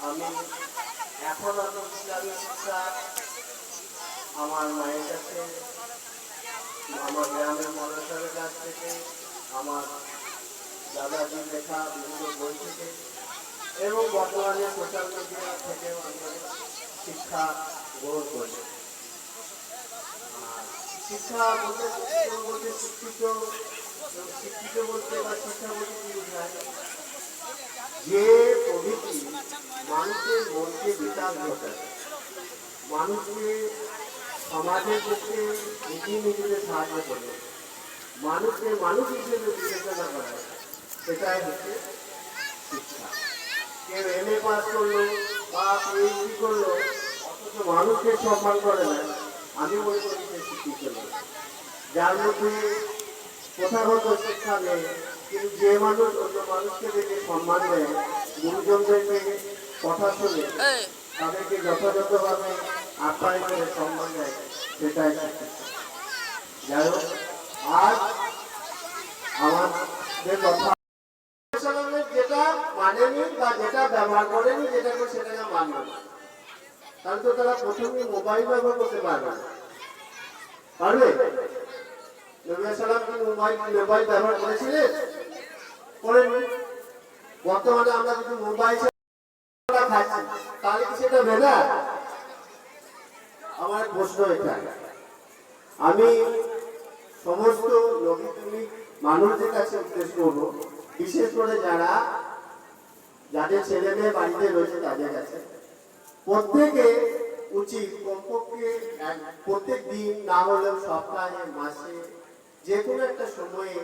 আমি এখন ইসলামী শিক্ষা আমার মায়ের কাছে, আমার গ্রামের মানুষের কাছ থেকে, আমার দাদাজির লেখা বিভিন্ন বই থেকে এবং বর্তমানে সোশ্যাল মিডিয়া থেকে আমি শিক্ষা গ্রহণ করি। শিক্ষা বলতে শিক্ষিত বলতে বা শিক্ষা বলতে কি বোঝায়? যে প্রবৃত্তি মানুষের মনকে বিকাশ ঘটায়, মানুষকে সমাজের পক্ষে এগিয়ে নিয়ে যেতে সাহায্য করে, মানুষকে মানুষ হিসেবে বিবেচনা করা, সেটাই হচ্ছে শিক্ষা। কেউ এমএ পাস করলো বা পিএইচডি করলো অথচ মানুষকে সম্মান করে না, আমি মনে করি সে শিক্ষিত নয়। যার মধ্যে প্রথাগত শিক্ষা নেই, কিন্তু যে মানুষ অন্য মানুষকে দেখে সম্মান দেয়, গুরুজনদেরকে কথা শুনে তাদেরকে যথাযথভাবে আপ্যায়ন করে সম্মান দেয়, সেটাই শিক্ষিত। যাই হোক, আজ আমাদের কথা যেটা মানেনি বা যেটা ব্যবহার করেনি, যেটা করে সেটাকে মানবে না, তাহলে তো তারা প্রথমে মোবাইল ব্যবহার করতে পারবে না। পারবে? নবী সালাম কি মোবাইল ব্যবহার করেছিলেন? করেননি। বর্তমানে আমরা যদি মোবাইল খাচ্ছি, তাহলে কি সেটা বেদা? আমার প্রশ্ন এটা। আমি সমস্ত নবীপ্রেমিক মানুষদের কাছে উদ্দেশ্য করবো, বিশেষ করে যাদের ছেলে মেয়ে বাড়িতে রয়েছে তাদের কাছে, প্রত্যেকে উচিত কমপক্ষে প্রত্যেক দিন না হলেও সপ্তাহে, মাসে, যে কোনো একটা সময়ে